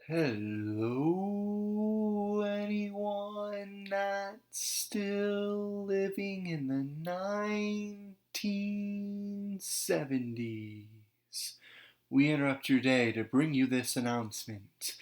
Hello, anyone not still living in the 1970s? We interrupt your day to bring you this announcement.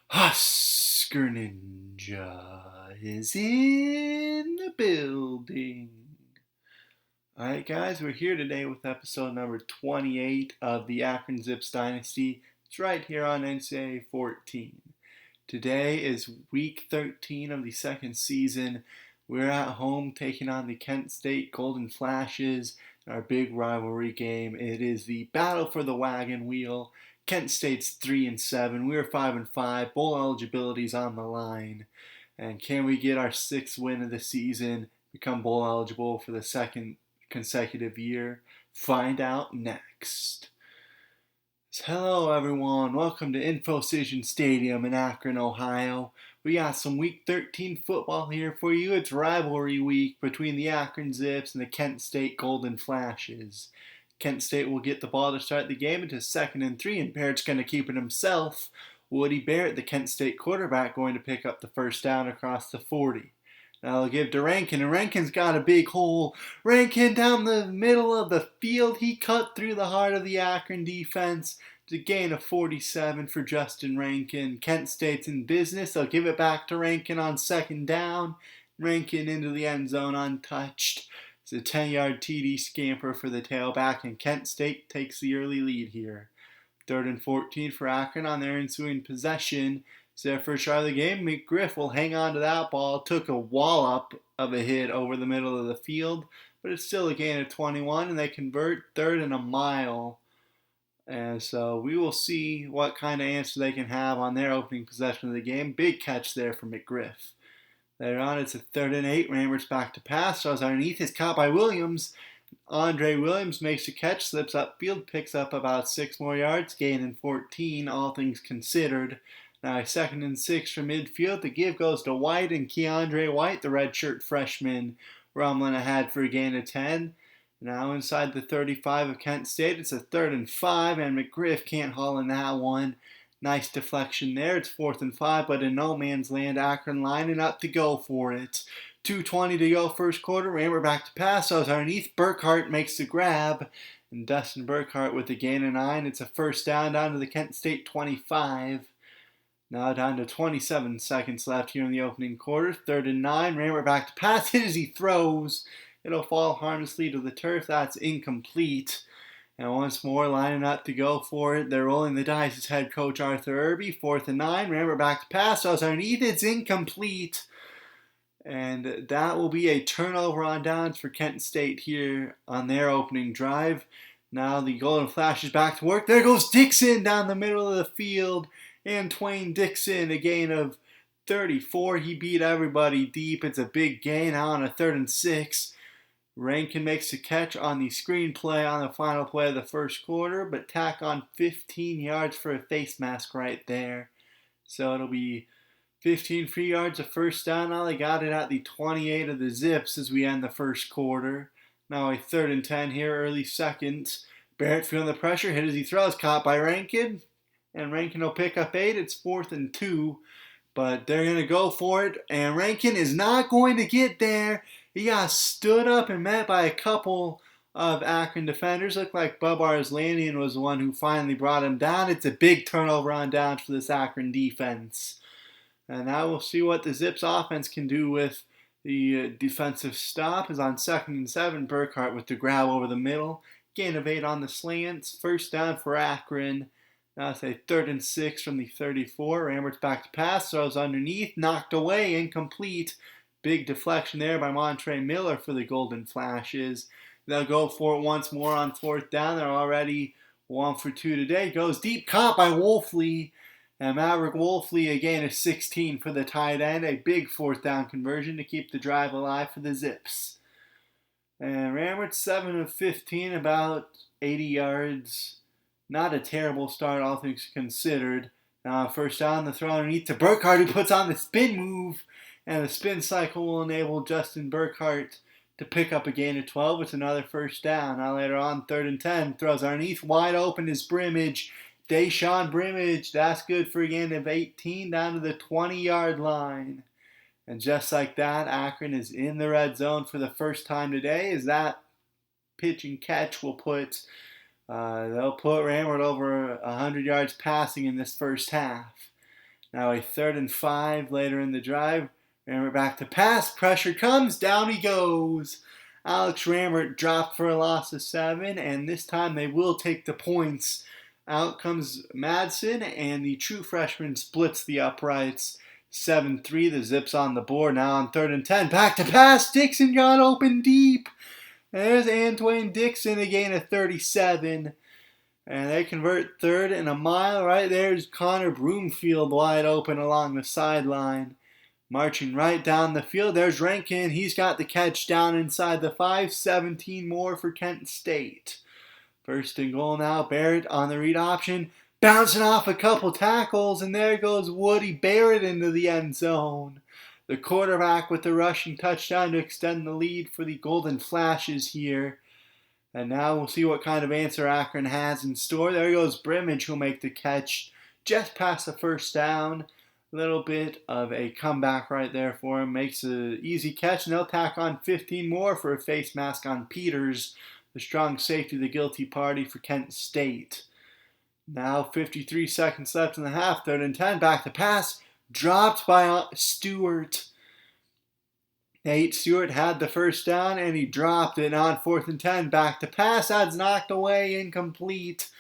Husker Ninja is in the building. Alright, guys, we're here today with episode number 28 of the Akron Zips Dynasty. It's right here on NCAA 14. Today is week 13 of the second season. We're at home taking on the Kent State Golden Flashes in our big rivalry game. It is the battle for the Wagon Wheel. Kent State's 3-7. We're 5-5. Bowl eligibility's on the line. And can we get our sixth win of the season, become bowl eligible for the second consecutive year? Find out next. Hello everyone, welcome to InfoCision Stadium in Akron, Ohio. We got some week 13 football here for you. It's rivalry week between the Akron Zips and the Kent State Golden Flashes. Kent State will get the ball to start the game into 2nd and 3, and Barrett's going to keep it himself. Woody Barrett, the Kent State quarterback, going to pick up the first down across the 40. Now they'll give to Rankin, and Rankin's got a big hole. Rankin down the middle of the field. He cut through the heart of the Akron defense. It's a gain of 47 for Justin Rankin. Kent State's in business. They'll give it back to Rankin on 2nd down. Rankin into the end zone untouched. It's a 10-yard TD scamper for the tailback, and Kent State takes the early lead here. 3rd and 14 for Akron on their ensuing possession. It's their first try of the game. McGriff will hang on to that ball. Took a wallop of a hit over the middle of the field, but it's still a gain of 21, and they convert 3rd and a mile. And so we will see what kind of answer they can have on their opening possession of the game. Big catch there for McGriff. Later on, it's a 3rd and 8. Rambert's back to pass. Throws underneath. It's caught by Williams. Andre Williams makes a catch, slips upfield, picks up about 6 more yards, gaining 14, all things considered. Now a 2nd and 6 from midfield. The give goes to White, and Keandre White, the redshirt freshman, rumbling ahead for a gain of 10. Now inside the 35 of Kent State, it's a 3rd and 5, and McGriff can't haul in that one. Nice deflection there. It's 4th and 5, but in no man's land, Akron lining up to go for it. 2:20 to go first quarter. Rambert back to pass. So it's underneath. Burkhart makes the grab. And Dustin Burkhart with a gain of 9. It's a first down to the Kent State 25. Now down to 27 seconds left here in the opening quarter. 3rd and 9. Rambert back to pass. Hit as he throws. It'll fall harmlessly to the turf. That's incomplete. And once more lining up to go for it. They're rolling the dice. It's head coach Arthur Irby. 4th and 9. Rambert back to pass. So it's underneath. It's incomplete. And that will be a turnover on downs for Kent State here on their opening drive. Now the Golden Flash is back to work. There goes Dixon down the middle of the field. And Twain Dixon, a gain of 34. He beat everybody deep. It's a big gain now on a 3rd and 6. Rankin makes a catch on the screen play on the final play of the first quarter, but tack on 15 yards for a face mask right there. So it'll be 15 free yards of first down. Now they got it at the 28 of the Zips as we end the first quarter. Now a 3rd and 10 here, early seconds. Barrett feeling the pressure, hit as he throws, caught by Rankin. And Rankin will pick up 8. It's 4th and 2. But they're going to go for it. And Rankin is not going to get there. He got stood up and met by a couple of Akron defenders. Looked like Bub Arslandian was the one who finally brought him down. It's a big turnover on downs for this Akron defense. And now we'll see what the Zips offense can do with the defensive stop. Is on 2nd and 7. Burkhart with the grab over the middle. Gain of 8 on the slants. First down for Akron. Now it's a 3rd and 6 from the 34. Rambert's back to pass. Throws underneath. Knocked away. Incomplete. Big deflection there by Montre Miller for the Golden Flashes. They'll go for it once more on 4th down. They're already 1 for 2 today. Goes deep. Caught by Wolfley. And Maverick Wolfley, a gain of 16 for the tight end. A big 4th down conversion to keep the drive alive for the Zips. And Rambert 7 of 15, about 80 yards. Not a terrible start, all things considered. Now, first down, the throw underneath to Burkhart, who puts on the spin move. And the spin cycle will enable Justin Burkhart to pick up a gain of 12 with another first down. Now later on, 3rd and 10, throws underneath, wide open is Brimage. Deshaun Brimage, that's good for a gain of 18 down to the 20-yard line. And just like that, Akron is in the red zone for the first time today, as that pitch and catch will put they'll put Ramard over 100 yards passing in this first half. Now a 3rd and 5 later in the drive. Ramard back to pass. Pressure comes. Down he goes. Alex Ramard dropped for a loss of 7, and this time they will take the points. Out comes Madsen, and the true freshman splits the uprights. 7-3, the Zips on the board. Now on 3rd and 10. Back to pass. Dixon got open deep. There's Antoine Dixon, a gain of 37. And they convert 3rd and a mile. Right there's Connor Broomfield wide open along the sideline. Marching right down the field, there's Rankin. He's got the catch down inside the 5. 17 more for Kent State. 1st and goal now. Barrett on the read option. Bouncing off a couple tackles, and there goes Woody Barrett into the end zone. The quarterback with the rushing touchdown to extend the lead for the Golden Flashes here. And now we'll see what kind of answer Akron has in store. There goes Brimage, who'll make the catch just past the first down. A little bit of a comeback right there for him. Makes an easy catch, and they'll tack on 15 more for a face mask on Peters, the strong safety of the guilty party for Kent State. Now 53 seconds left in the half. 3rd and 10. Back to pass. Dropped by Stewart. Nate Stewart had the first down, and he dropped it on 4th and 10. Back to pass. That's knocked away. Incomplete.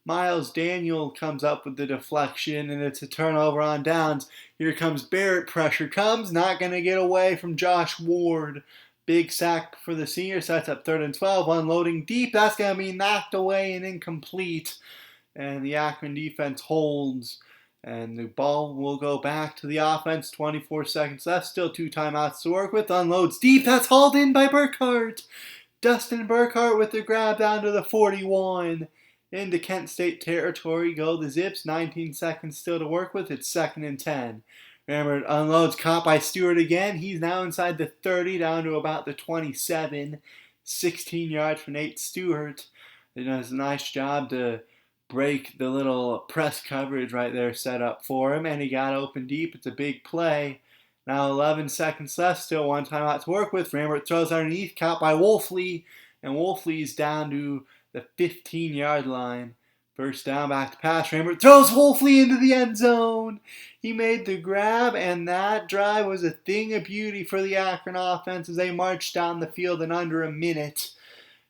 Miles Daniel comes up with the deflection, and it's a turnover on downs. Here comes Barrett. Pressure comes. Not going to get away from Josh Ward. Big sack for the senior. Sets up 3rd and 12. Unloading deep. That's going to be knocked away and incomplete. And the Akron defense holds. And the ball will go back to the offense. 24 seconds left. Still 2 timeouts to work with. Unloads deep. That's hauled in by Burkhart. Dustin Burkhart with the grab down to the 41. Into Kent State territory go the Zips. 19 seconds still to work with. It's 2nd and 10. Ramard unloads. Caught by Stewart again. He's now inside the 30 down to about the 27. 16 yards for Nate Stewart. He does a nice job to break the little press coverage right there set up for him, and he got open deep. It's a big play. Now 11 seconds left, still 1 timeout to work with. Ramard throws underneath, caught by Wolfley, and Wolfley's down to the 15-yard line. 1st down, back to pass. Ramard throws Wolfley into the end zone. He made the grab, and that drive was a thing of beauty for the Akron offense as they marched down the field in under a minute.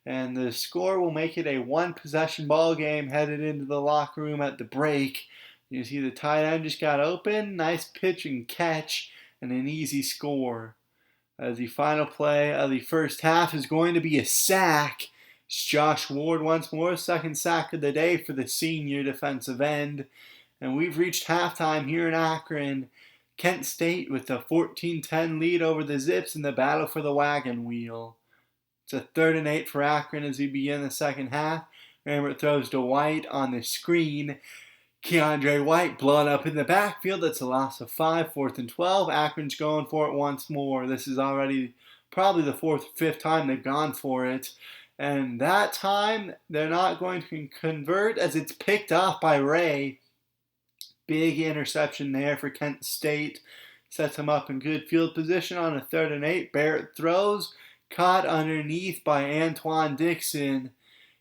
And the score will make it a 1-possession ball game headed into the locker room at the break. You see the tight end just got open. Nice pitch and catch and an easy score. As the final play of the first half is going to be a sack. It's Josh Ward once more. 2nd sack of the day for the senior defensive end. And we've reached halftime here in Akron. Kent State with a 14-10 lead over the Zips in the battle for the Wagon Wheel. It's a 3rd and 8 for Akron as we begin the second half. Ramard throws to White on the screen. Keandre White blown up in the backfield. That's a loss of 5. 4th and 12. Akron's going for it once more. This is already probably the 4th or 5th time they've gone for it. And that time they're not going to convert as it's picked off by Ray. Big interception there for Kent State. Sets him up in good field position on a 3rd and 8. Barrett throws. Caught underneath by Antoine Dixon.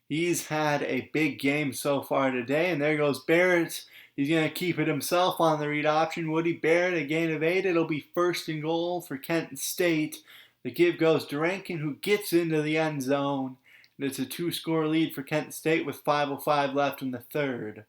He's had a big game so far today. And there goes Barrett. He's going to keep it himself on the read option. Woody Barrett, a gain of 8. It'll be 1st and goal for Kent State. The give goes to Rankin, who gets into the end zone. And it's a 2-score lead for Kent State with 5:05 left in the 3rd.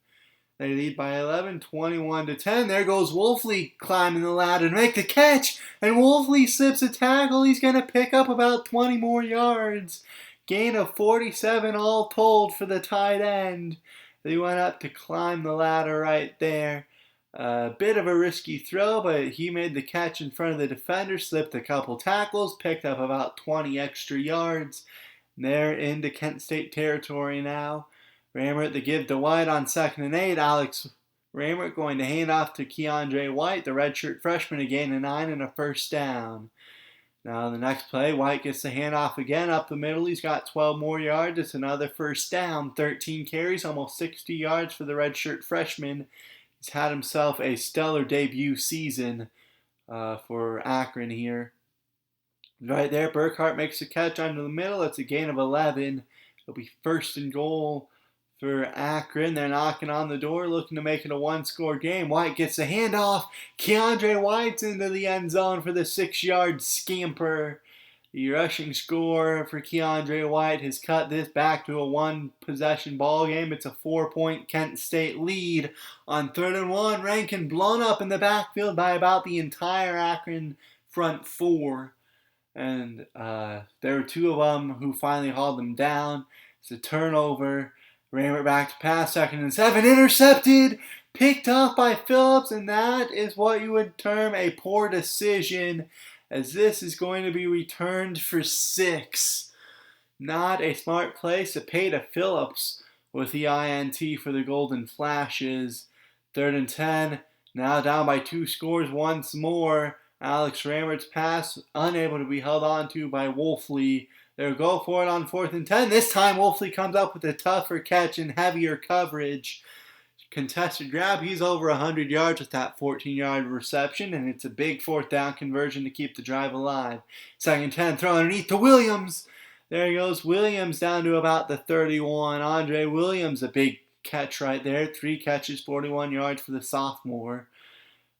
They lead by 11, 21-10. There goes Wolfley climbing the ladder to make the catch. And Wolfley slips a tackle. He's going to pick up about 20 more yards. Gain of 47 all told for the tight end. They went up to climb the ladder right there. A bit of a risky throw, but he made the catch in front of the defender, slipped a couple tackles, picked up about 20 extra yards. They're into Kent State territory now. Ramard the give to White on 2nd and 8. Alex Ramard going to hand off to Keandre White, the redshirt freshman, a gain of 9 and a 1st down. Now the next play, White gets the handoff again up the middle. He's got 12 more yards. It's another first down. 13 carries, almost 60 yards for the redshirt freshman. He's had himself a stellar debut season for Akron here. Right there, Burkhart makes a catch under the middle. It's a gain of 11. It'll be first and goal for Akron. They're knocking on the door, looking to make it a one-score game. White gets the handoff. Keandre White's into the end zone for the 6-yard scamper. The rushing score for Keandre White has cut this back to a one-possession ball game. It's a 4-point Kent State lead on 3rd and 1. Rankin blown up in the backfield by about the entire Akron front four. And there were two of them who finally hauled them down. It's a turnover. Rammer back to pass, 2nd and 7. Intercepted, picked off by Phillips, and that is what you would term a poor decision, as this is going to be returned for 6. Not a smart place to pay to Phillips with the INT for the Golden Flashes. 3rd and 10. Now down by 2 scores once more. Alex Rammert's pass unable to be held on to by Wolfley. They'll go for it on 4th and 10. This time Wolfley comes up with a tougher catch and heavier coverage. Contested grab. He's over 100 yards with that 14-yard reception, and it's a big 4th down conversion to keep the drive alive. 2nd and 10. Throw underneath to Williams. There goes Williams down to about the 31. Andre Williams, a big catch right there. 3 catches, 41 yards for the sophomore.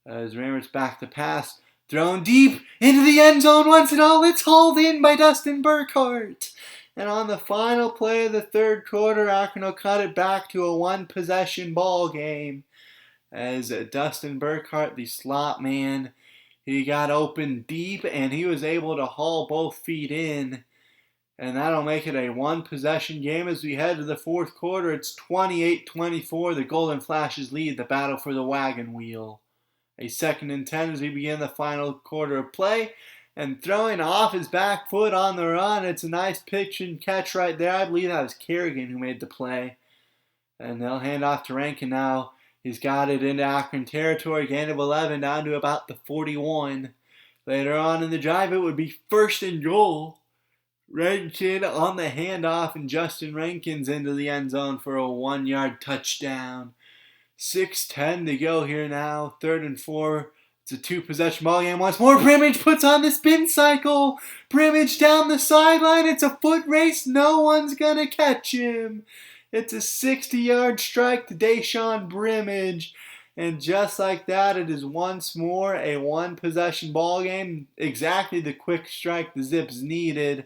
As Rammert's back to pass. Thrown deep into the end zone once and all. It's hauled in by Dustin Burkhart. And on the final play of the 3rd quarter, Akron will cut it back to a one-possession ball game. As Dustin Burkhart, the slot man, he got open deep and he was able to haul both feet in. And that'll make it a one-possession game as we head to the 4th quarter. It's 28-24. The Golden Flashes lead the battle for the Wagon Wheel. A 2nd and 10 as we begin the final quarter of play. And throwing off his back foot on the run. It's a nice pitch and catch right there. I believe that was Kerrigan who made the play. And they'll hand off to Rankin now. He's got it into Akron territory. Gain of 11 down to about the 41. Later on in the drive, it would be 1st and goal. Rankin on the handoff, and Justin Rankin's into the end zone for a 1-yard touchdown. 6:10 to go here now. 3rd and 4. It's a 2-possession ball game. Once more, Brimage puts on the spin cycle. Brimage down the sideline. It's a foot race. No one's going to catch him. It's a 60-yard strike to Deshaun Brimage. And just like that, it is once more a one-possession ball game. Exactly the quick strike the Zips needed.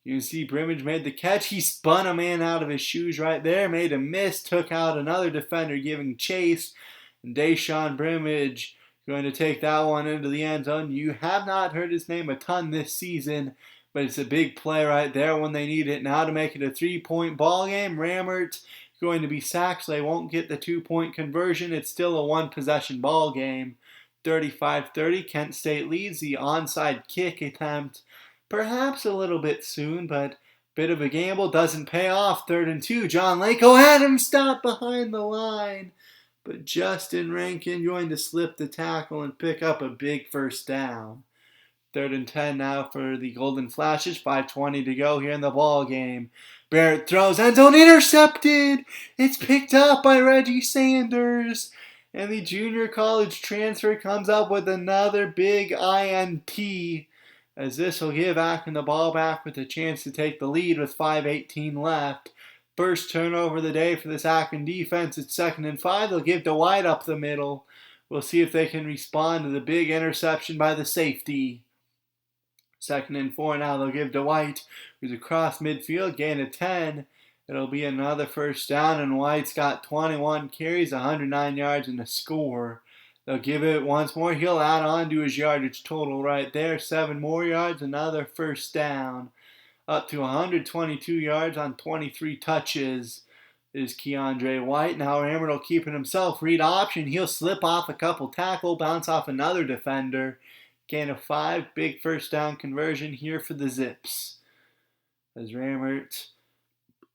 You can see Brimage made the catch. He spun a man out of his shoes right there, made a miss, took out another defender giving chase. And Deshaun Brimage going to take that one into the end zone. You have not heard his name a ton this season, but it's a big play right there when they need it now to make it a 3-point ball game. Rammert going to be sacked, so they won't get the 2-point conversion. It's still a one-possession ball game. 35-30, Kent State leads. The onside kick attempt perhaps a little bit soon, but bit of a gamble, doesn't pay off. 3rd and 2, John Lako had him stopped behind the line, but Justin Rankin going to slip the tackle and pick up a big 1st down. 3rd and 10 now for the Golden Flashes. 5:20 to go here in the ball game. Barrett throws, end zone intercepted. It's picked up by Reggie Sanders. And the junior college transfer comes up with another big INT, as this will give Akron the ball back with a chance to take the lead with 5:18 left. First turnover of the day for this Akron defense. It's 2nd and 5. They'll give Dwight up the middle. We'll see if they can respond to the big interception by the safety. 2nd and 4 now. They'll give Dwight, who's across midfield, gain of 10. It'll be another 1st down, and White's got 21 carries, 109 yards, and a score. They'll give it once more. He'll add on to his yardage total right there. 7 more yards, another 1st down. Up to 122 yards on 23 touches is Keandre White. Now Rammert will keep it himself. Read option. He'll slip off a couple tackle, bounce off another defender. Gain of 5. Big 1st down conversion here for the Zips. As Rammert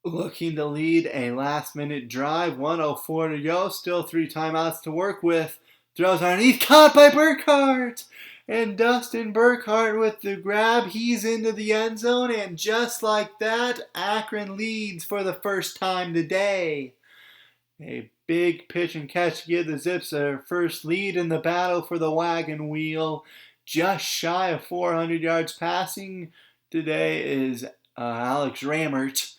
looking to lead a last-minute drive. 1:04 to go. Still 3 timeouts to work with. Throws underneath, caught by Burkhart. And Dustin Burkhart with the grab. He's into the end zone. And just like that, Akron leads for the first time today. A big pitch and catch to give the Zips their first lead in the battle for the Wagon Wheel. Just shy of 400 yards passing today is Alex Rammert.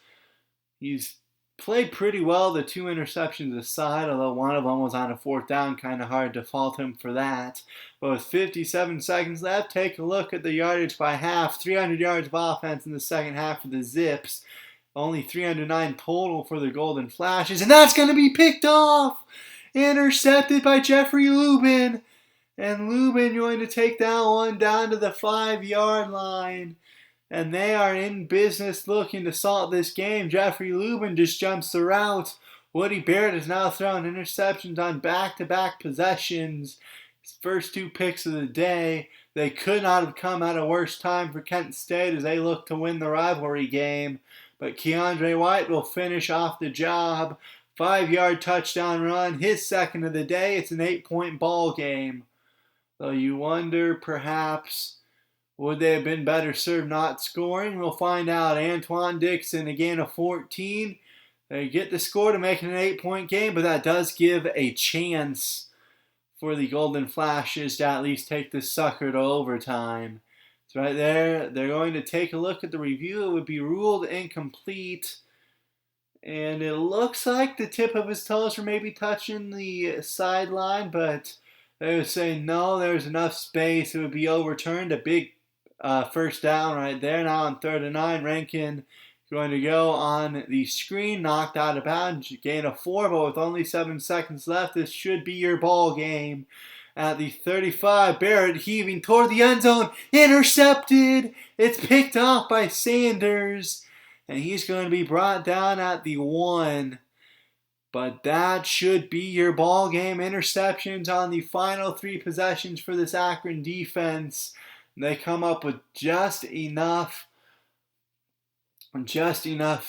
He's played pretty well, the 2 interceptions aside, although one of them was on a 4th down, kind of hard to fault him for that. But with 57 seconds left, take a look at the yardage by half. 300 yards of offense in the second half for the Zips. Only 309 total for the Golden Flashes, and that's going to be picked off! Intercepted by Jeffrey Lubin. And Lubin going to take that one down to the 5-yard line. And they are in business looking to salt this game. Jeffrey Lubin just jumps the route. Woody Barrett has now thrown interceptions on back-to-back possessions. His first 2 picks of the day. They could not have come at a worse time for Kent State as they look to win the rivalry game. But Keandre White will finish off the job. 5-yard touchdown run, his second of the day. It's an 8-point ball game. So you wonder, perhaps, would they have been better served not scoring? We'll find out. Antoine Dixon, a gain of 14. They get the score to make it an 8-point game, but that does give a chance for the Golden Flashes to at least take this sucker to overtime. It's right there. They're going to take a look at the review. It would be ruled incomplete. And it looks like the tip of his toes were maybe touching the sideline, but they would say no, there's enough space. It would be overturned. A big first down right there. Now on 3rd and 9, Rankin going to go on the screen, knocked out of bounds, gain of 4, but with only 7 seconds left, this should be your ball game. At the 35, Barrett heaving toward the end zone, intercepted. It's picked off by Sanders, and he's going to be brought down at the 1. But that should be your ball game. Interceptions on the final 3 possessions for this Akron defense. They come up with just enough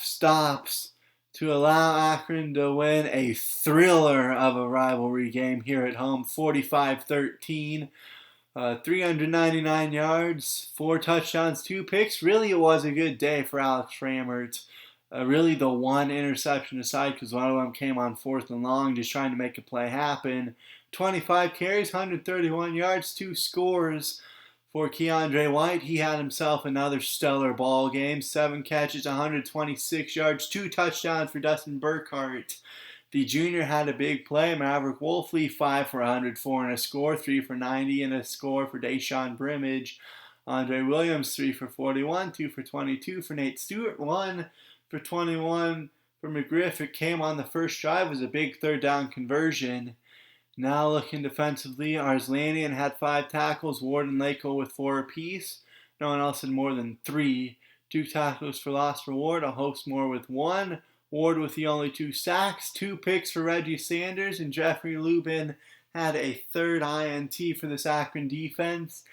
stops to allow Akron to win a thriller of a rivalry game here at home, 45-13. 399 yards, 4 touchdowns, 2 picks. Really, it was a good day for Alex Rammert. Really, the 1 interception aside, because one of them came on 4th and long, just trying to make a play happen. 25 carries, 131 yards, 2 scores. For Keandre White, he had himself another stellar ball game. 7 catches, 126 yards, 2 touchdowns for Dustin Burkhart. The junior had a big play. Maverick Wolfley, 5 for 104 and a score, 3 for 90 and a score for Deshaun Brimage. Andre Williams, 3 for 41, 2 for 22 for Nate Stewart, 1 for 21 for McGriff. It came on the first drive. It was a big 3rd down conversion. Now looking defensively, Arslanian had 5 tackles, Ward and Lako with 4 apiece. No one else had more than 3. 2 tackles for loss for Ward, a host more with 1. Ward with the only 2 sacks, 2 picks for Reggie Sanders, and Jeffrey Lubin had a 3rd INT for this Akron defense.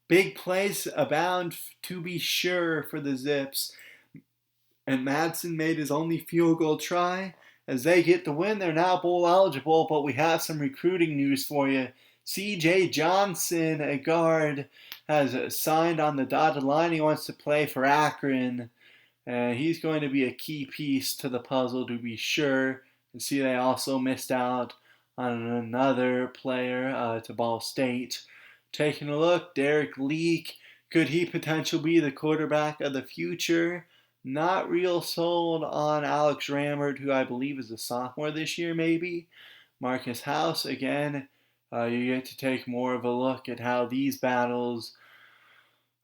Big plays abound to be sure for the Zips. And Madsen made his only field goal try. As they get the win, they're now bowl eligible, but we have some recruiting news for you. C.J. Johnson, a guard, has signed on the dotted line. He wants to play for Akron. He's going to be a key piece to the puzzle to be sure. You see, they also missed out on another player to Ball State. Taking a look, Derek Leak. Could he potentially be the quarterback of the future? Not real sold on Alex Rammert, who I believe is a sophomore this year, maybe. Marcus House, again, you get to take more of a look at how these battles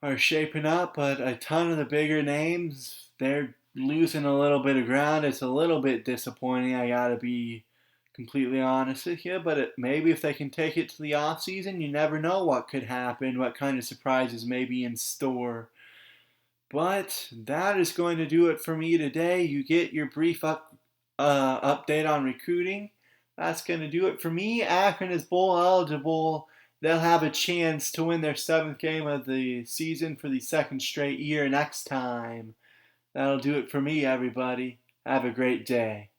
are shaping up, but a ton of the bigger names, they're losing a little bit of ground. It's a little bit disappointing, I gotta be completely honest with you, but maybe if they can take it to the off season, you never know what could happen, what kind of surprises may be in store. But that is going to do it for me today. You get your brief update on recruiting. That's going to do it for me. Akron is bowl eligible. They'll have a chance to win their 7th game of the season for the 2nd straight year next time. That'll do it for me, everybody. Have a great day.